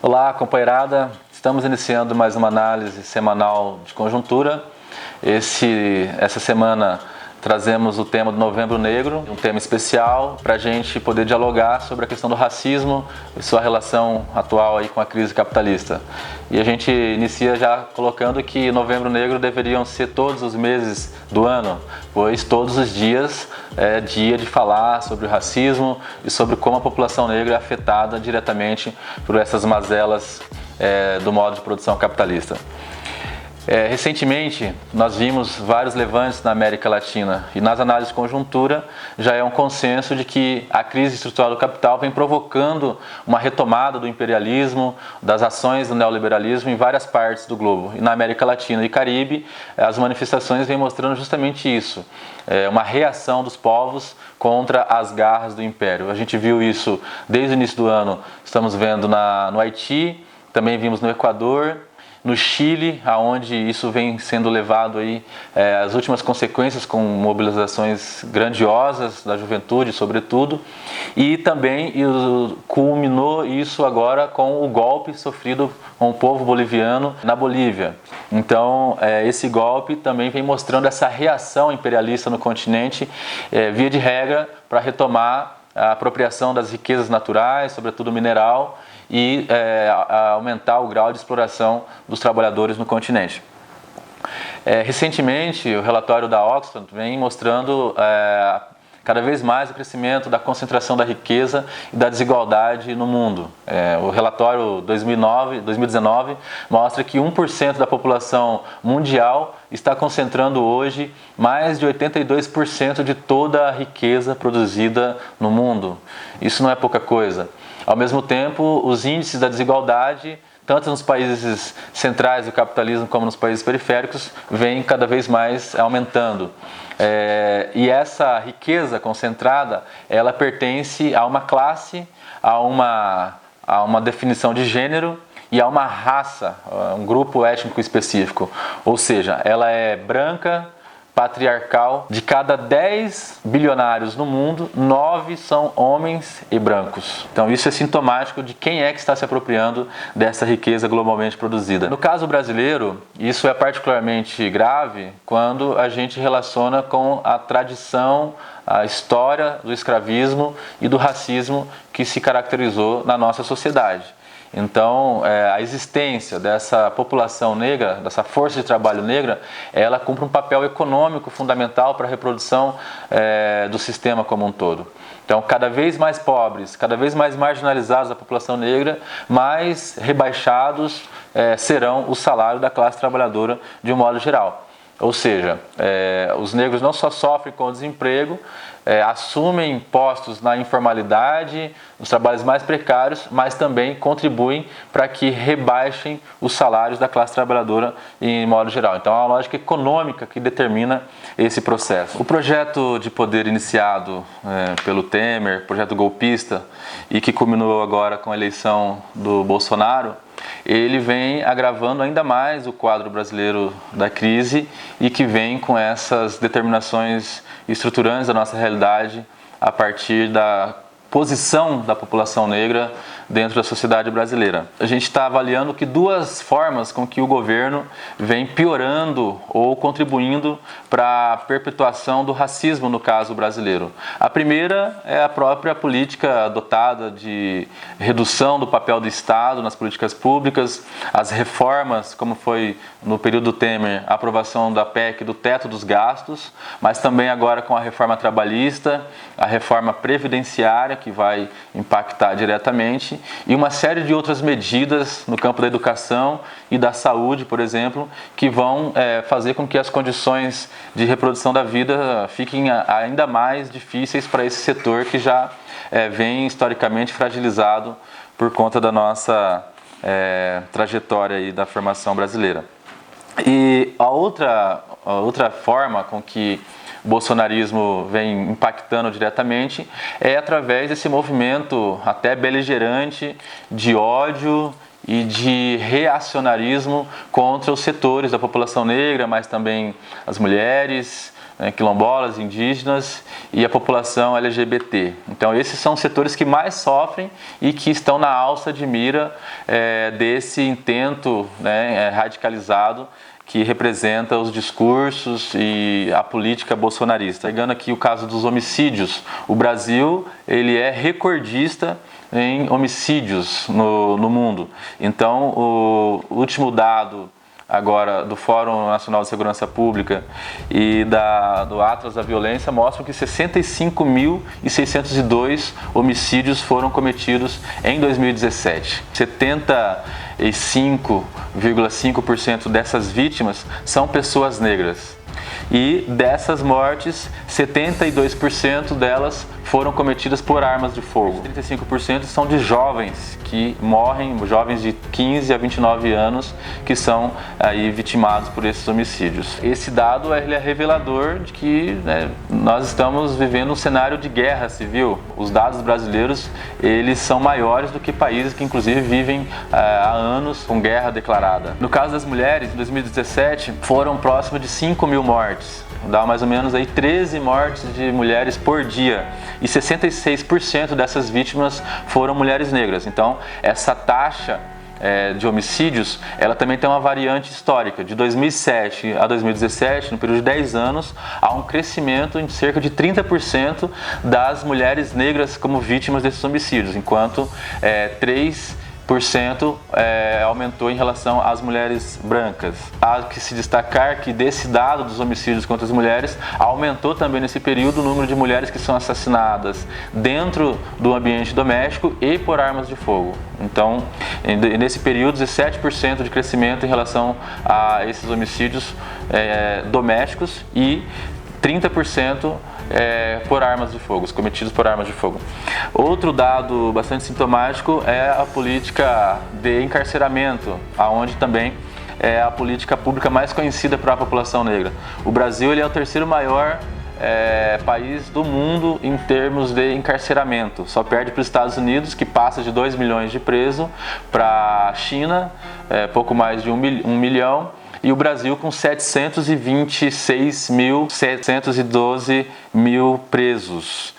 Olá, companheirada. Estamos iniciando mais uma análise semanal de conjuntura. Essa semana trazemos o tema do Novembro Negro, um tema especial para a gente poder dialogar sobre a questão do racismo e sua relação atual aí com a crise capitalista. E a gente inicia já colocando que Novembro Negro deveriam ser todos os meses do ano, pois todos os dias é dia de falar sobre o racismo e sobre como a população negra é afetada diretamente por essas mazelas do modo de produção capitalista. Recentemente, nós vimos vários levantes na América Latina e nas análises de conjuntura já é um consenso de que a crise estrutural do capital vem provocando uma retomada do imperialismo, das ações do neoliberalismo em várias partes do globo. E na América Latina e Caribe, as manifestações vêm mostrando justamente isso, uma reação dos povos contra as garras do império. A gente viu isso desde o início do ano, estamos vendo no Haiti, também vimos no Equador, no Chile, aonde isso vem sendo levado aí, as últimas consequências com mobilizações grandiosas da juventude, sobretudo, e também culminou isso agora com o golpe sofrido com o povo boliviano na Bolívia. Então, esse golpe também vem mostrando essa reação imperialista no continente, via de regra, para retomar a apropriação das riquezas naturais, sobretudo mineral, e aumentar o grau de exploração dos trabalhadores no continente. Recentemente, o relatório da Oxfam vem mostrando cada vez mais o crescimento da concentração da riqueza e da desigualdade no mundo. O relatório 2019 mostra que 1% da população mundial está concentrando hoje mais de 82% de toda a riqueza produzida no mundo. Isso não é pouca coisa. Ao mesmo tempo, os índices da desigualdade, tanto nos países centrais do capitalismo como nos países periféricos, vêm cada vez mais aumentando. E essa riqueza concentrada, ela pertence a uma classe, a uma definição de gênero e a uma raça, um grupo étnico específico. Ou seja, ela é branca, patriarcal. De cada 10 bilionários no mundo, 9 são homens e brancos. Então isso é sintomático de quem é que está se apropriando dessa riqueza globalmente produzida. No caso brasileiro, isso é particularmente grave quando a gente relaciona com a tradição, a história do escravismo e do racismo que se caracterizou na nossa sociedade. Então, a existência dessa população negra, dessa força de trabalho negra, ela cumpre um papel econômico fundamental para a reprodução do sistema como um todo. Então, cada vez mais pobres, cada vez mais marginalizados a população negra, mais rebaixados serão o salário da classe trabalhadora de um modo geral. Ou seja, os negros não só sofrem com o desemprego, assumem postos na informalidade, nos trabalhos mais precários, mas também contribuem para que rebaixem os salários da classe trabalhadora em modo geral. Então, é uma lógica econômica que determina esse processo. O projeto de poder iniciado pelo Temer, projeto golpista, e que culminou agora com a eleição do Bolsonaro, ele vem agravando ainda mais o quadro brasileiro da crise e que vem com essas determinações estruturantes da nossa realidade a partir da posição da população negra dentro da sociedade brasileira. A gente está avaliando que duas formas com que o governo vem piorando ou contribuindo para a perpetuação do racismo no caso brasileiro. A primeira é a própria política adotada de redução do papel do Estado nas políticas públicas, as reformas, como foi no período do Temer, a aprovação da PEC do teto dos gastos, mas também agora com a reforma trabalhista, a reforma previdenciária, que vai impactar diretamente, e uma série de outras medidas no campo da educação e da saúde, por exemplo, que vão fazer com que as condições de reprodução da vida fiquem ainda mais difíceis para esse setor que já vem historicamente fragilizado por conta da nossa trajetória aí da formação brasileira. E a outra forma com que o bolsonarismo vem impactando diretamente é através desse movimento até beligerante de ódio e de reacionarismo contra os setores da população negra, mas também as mulheres, né, quilombolas, indígenas e a população LGBT. Então esses são os setores que mais sofrem e que estão na alça de mira desse intento, né, radicalizado que representa os discursos e a política bolsonarista. Pegando aqui o caso dos homicídios, o Brasil ele é recordista em homicídios no mundo. Então, o último dado agora do Fórum Nacional de Segurança Pública e do Atlas da Violência mostram que 65.602 homicídios foram cometidos em 2017. 75,5% dessas vítimas são pessoas negras. E dessas mortes, 72% delas foram cometidas por armas de fogo. 35% são de jovens que morrem, jovens de 15 a 29 anos, que são aí vitimados por esses homicídios. Esse dado ele é revelador de que, né, nós estamos vivendo um cenário de guerra civil. Os dados brasileiros eles são maiores do que países que inclusive vivem há anos com guerra declarada. No caso das mulheres, em 2017 foram próximo de 5.000 mortes. Dá mais ou menos aí 13 mortes de mulheres por dia e 66% dessas vítimas foram mulheres negras. Então, essa taxa de homicídios, ela também tem uma variante histórica. De 2007 a 2017, no período de 10 anos, há um crescimento em cerca de 30% das mulheres negras como vítimas desses homicídios, enquanto 3% aumentou em relação às mulheres brancas. Há que se destacar que desse dado dos homicídios contra as mulheres, aumentou também nesse período o número de mulheres que são assassinadas dentro do ambiente doméstico e por armas de fogo. Então, nesse período, 17% de crescimento em relação a esses homicídios domésticos e 30% por armas de fogo, cometidos por armas de fogo. Outro dado bastante sintomático é a política de encarceramento, aonde também é a política pública mais conhecida para a população negra. O Brasil ele é o terceiro maior país do mundo em termos de encarceramento. Só perde para os Estados Unidos, que passa de 2 milhões de presos, para a China, pouco mais de 1 milhão, e o Brasil com 726.712 presos.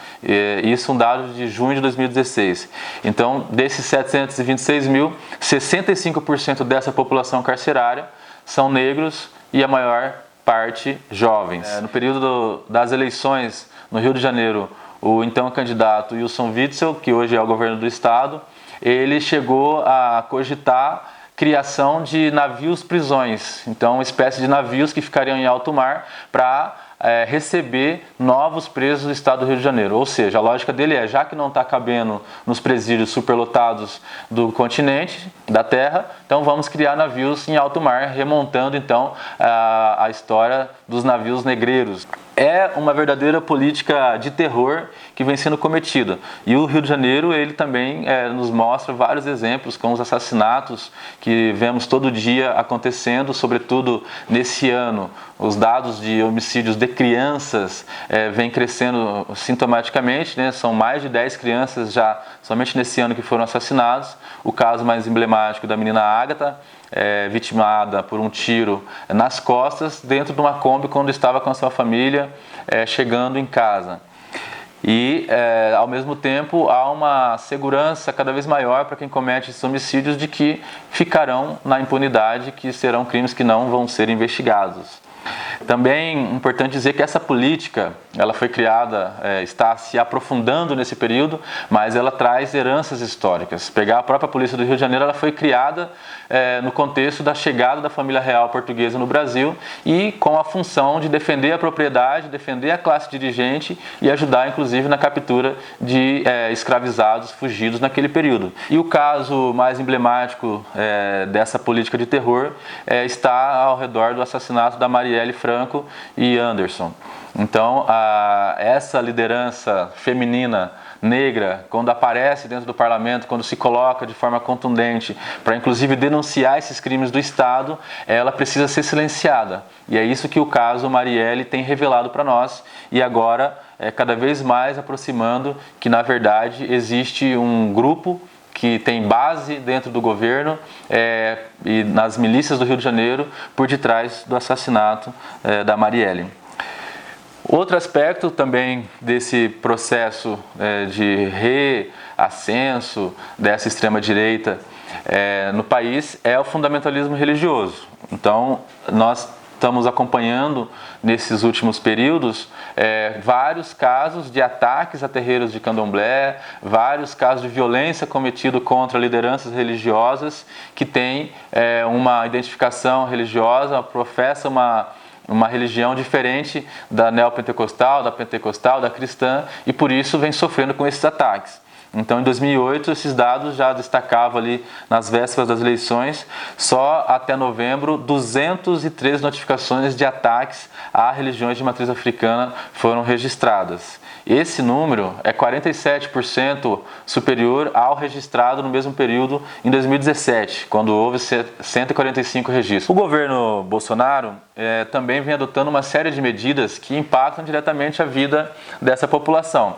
Isso é um dado de junho de 2016. Então, desses 726 mil, 65% dessa população carcerária são negros e a maior parte jovens. No período das eleições no Rio de Janeiro, o então candidato Wilson Witzel, que hoje é o governo do estado, ele chegou a cogitar criação de navios-prisões, então uma espécie de navios que ficariam em alto mar para receber novos presos do estado do Rio de Janeiro. Ou seja, a lógica dele é, já que não está cabendo nos presídios superlotados do continente, da terra, então vamos criar navios em alto mar, remontando então a história dos navios negreiros. É uma verdadeira política de terror que vem sendo cometida. E o Rio de Janeiro, ele também nos mostra vários exemplos com os assassinatos que vemos todo dia acontecendo, sobretudo nesse ano. Os dados de homicídios de crianças vêm crescendo sintomaticamente, né? São mais de 10 crianças já somente nesse ano que foram assassinados. O caso mais emblemático da menina Ágata, vitimada por um tiro nas costas dentro de uma Kombi quando estava com a sua família chegando em casa. E, ao mesmo tempo, há uma segurança cada vez maior para quem comete esses homicídios de que ficarão na impunidade, que serão crimes que não vão ser investigados. Também é importante dizer que essa política, ela foi criada, está se aprofundando nesse período, mas ela traz heranças históricas. Pegar a própria Polícia do Rio de Janeiro, ela foi criada no contexto da chegada da família real portuguesa no Brasil e com a função de defender a propriedade, defender a classe dirigente e ajudar, inclusive, na captura de escravizados fugidos naquele período. E o caso mais emblemático dessa política de terror está ao redor do assassinato da Marielle Franco e Anderson. Então, essa liderança feminina negra, quando aparece dentro do parlamento, quando se coloca de forma contundente para inclusive denunciar esses crimes do Estado, ela precisa ser silenciada. E é isso que o caso Marielle tem revelado para nós, e agora cada vez mais aproximando que, na verdade, existe um grupo que tem base dentro do governo e nas milícias do Rio de Janeiro por detrás do assassinato da Marielle. Outro aspecto também desse processo de reascenso dessa extrema-direita no país é o fundamentalismo religioso. Então, nós estamos acompanhando nesses últimos períodos vários casos de ataques a terreiros de candomblé, vários casos de violência cometido contra lideranças religiosas que têm uma identificação religiosa, professa uma religião diferente da neopentecostal, da pentecostal, da cristã, e por isso vem sofrendo com esses ataques. Então, em 2008, esses dados já destacavam ali nas vésperas das eleições, só até novembro, 203 notificações de ataques a religiões de matriz africana foram registradas. Esse número é 47% superior ao registrado no mesmo período em 2017, quando houve 145 registros. O governo Bolsonaro também vem adotando uma série de medidas que impactam diretamente a vida dessa população.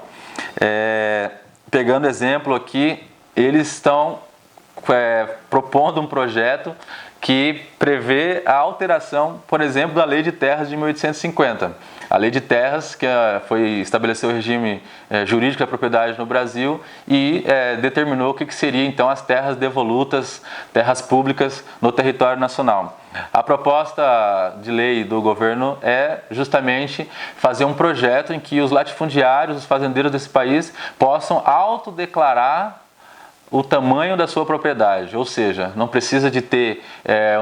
Pegando exemplo aqui, eles estão propondo um projeto que prevê a alteração, por exemplo, da Lei de Terras de 1850. A Lei de Terras, que estabeleceu o regime jurídico da propriedade no Brasil e determinou o que seria então as terras devolutas, terras públicas no território nacional. A proposta de lei do governo é justamente fazer um projeto em que os latifundiários, os fazendeiros desse país possam autodeclarar o tamanho da sua propriedade, ou seja, não precisa de ter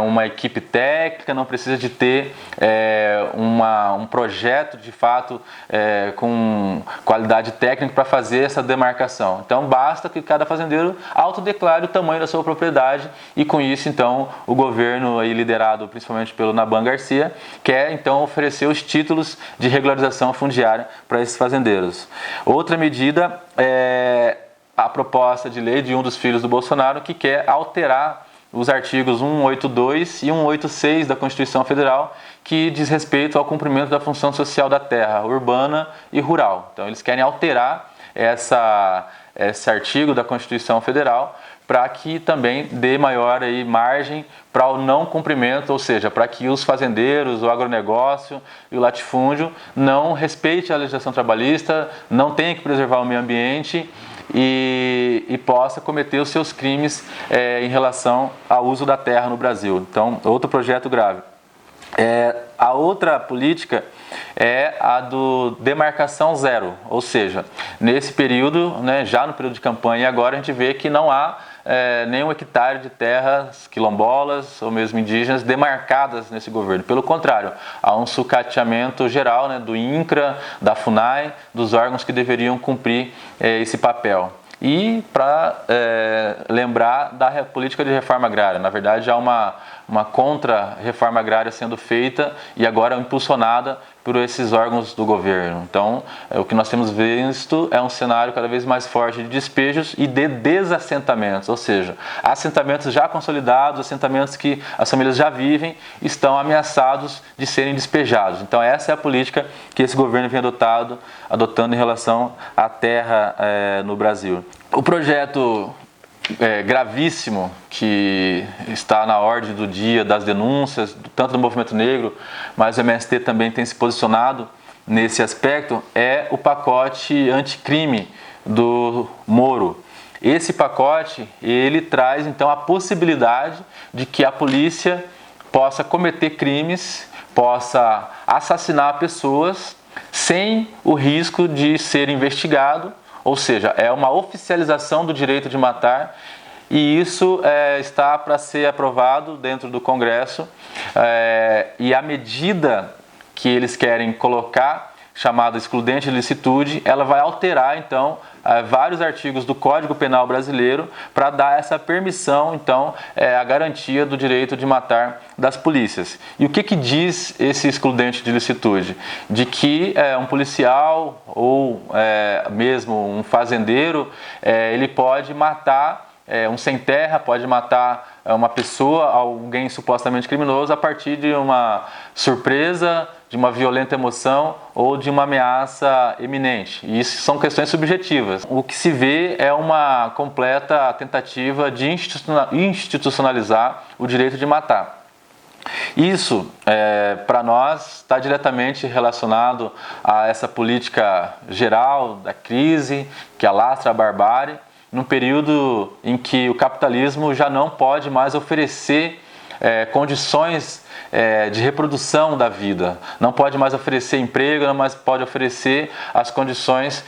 uma equipe técnica, não precisa de ter um projeto de fato com qualidade técnica para fazer essa demarcação. Então basta que cada fazendeiro autodeclare o tamanho da sua propriedade e com isso então o governo aí, liderado principalmente pelo Naban Garcia, quer então oferecer os títulos de regularização fundiária para esses fazendeiros. Outra medida é a proposta de lei de um dos filhos do Bolsonaro que quer alterar os artigos 182 e 186 da Constituição Federal, que diz respeito ao cumprimento da função social da terra urbana e rural. Então eles querem alterar esse artigo da Constituição Federal para que também dê maior aí margem para o não cumprimento, ou seja, para que os fazendeiros, o agronegócio e o latifúndio não respeitem a legislação trabalhista, não tenham que preservar o meio ambiente e possa cometer os seus crimes em relação ao uso da terra no Brasil. Então, outro projeto grave. A outra política é a do demarcação zero, ou seja, nesse período, já no período de campanha e agora a gente vê que não há nenhum hectare de terras quilombolas ou mesmo indígenas demarcadas nesse governo. Pelo contrário, há um sucateamento geral do INCRA, da FUNAI, dos órgãos que deveriam cumprir esse papel. E para lembrar da política de reforma agrária, na verdade há uma contra-reforma agrária sendo feita e agora impulsionada por esses órgãos do governo. Então, o que nós temos visto é um cenário cada vez mais forte de despejos e de desassentamentos, ou seja, assentamentos já consolidados, assentamentos que as famílias já vivem, estão ameaçados de serem despejados. Então, essa é a política que esse governo vem adotando em relação à terra no Brasil. O projeto gravíssimo que está na ordem do dia das denúncias, tanto do movimento negro, mas o MST também tem se posicionado nesse aspecto, é o pacote anticrime do Moro. Esse pacote, ele traz então a possibilidade de que a polícia possa cometer crimes, possa assassinar pessoas sem o risco de ser investigado. Ou seja, é uma oficialização do direito de matar e isso está para ser aprovado dentro do Congresso e a medida que eles querem colocar, chamada excludente de licitude, ela vai alterar então vários artigos do Código Penal brasileiro para dar essa permissão, então, a garantia do direito de matar das polícias. E o que diz esse excludente de licitude? De que um policial ou mesmo um fazendeiro, ele pode matar um sem terra, pode matar uma pessoa, alguém supostamente criminoso, a partir de uma surpresa, de uma violenta emoção ou de uma ameaça iminente. E isso são questões subjetivas. O que se vê é uma completa tentativa de institucionalizar o direito de matar. Isso, para nós, está diretamente relacionado a essa política geral da crise que alastra a barbárie, num período em que o capitalismo já não pode mais oferecer condições de reprodução da vida, não pode mais oferecer emprego, não mais pode oferecer as condições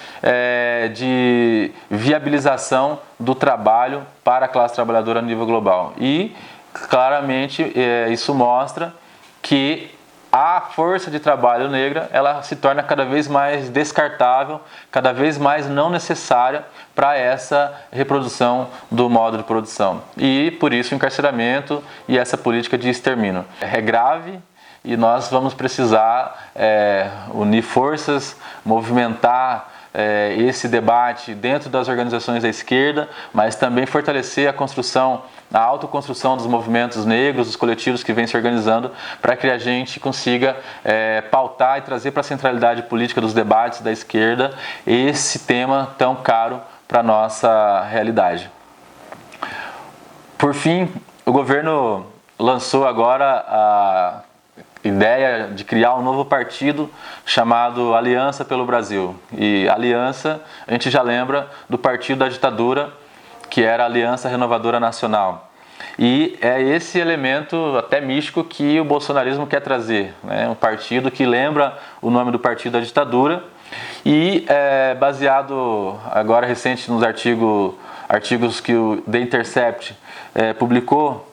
de viabilização do trabalho para a classe trabalhadora a nível global. E claramente isso mostra que a força de trabalho negra ela se torna cada vez mais descartável, cada vez mais não necessária para essa reprodução do modo de produção. E por isso o encarceramento e essa política de extermínio. É grave e nós vamos precisar unir forças, movimentar esse debate dentro das organizações da esquerda, mas também fortalecer a autoconstrução dos movimentos negros, dos coletivos que vêm se organizando, para que a gente consiga pautar e trazer para a centralidade política dos debates da esquerda esse tema tão caro para a nossa realidade. Por fim, o governo lançou agora a ideia de criar um novo partido chamado Aliança pelo Brasil. E Aliança, a gente já lembra do partido da ditadura, que era a Aliança Renovadora Nacional. E é esse elemento até místico que o bolsonarismo quer trazer, né? Um partido que lembra o nome do partido da ditadura e baseado agora recente nos artigos que o The Intercept publicou,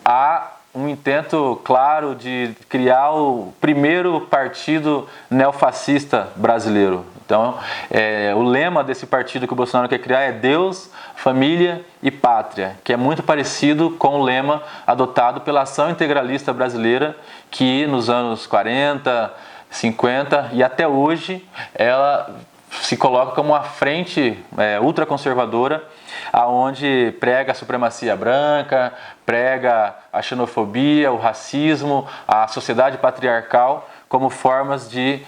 há um intento claro de criar o primeiro partido neofascista brasileiro. Então, o lema desse partido que o Bolsonaro quer criar é Deus, Família e Pátria, que é muito parecido com o lema adotado pela Ação Integralista Brasileira, que nos anos 40, 50 e até hoje ela se coloca como uma frente ultraconservadora, aonde prega a supremacia branca, prega a xenofobia, o racismo, a sociedade patriarcal como formas de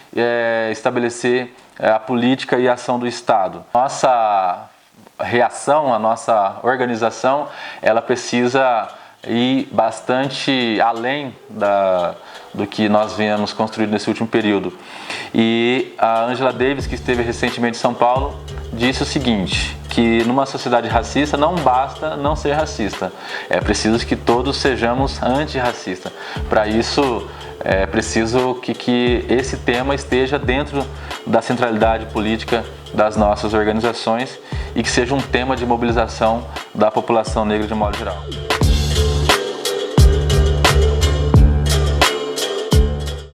estabelecer a política e a ação do Estado. Nossa reação, a nossa organização, ela precisa ir bastante além do que nós viemos construindo nesse último período. E a Angela Davis, que esteve recentemente em São Paulo, disse o seguinte, que numa sociedade racista não basta não ser racista, é preciso que todos sejamos antirracistas. Para isso é preciso que esse tema esteja dentro da centralidade política das nossas organizações e que seja um tema de mobilização da população negra de modo geral.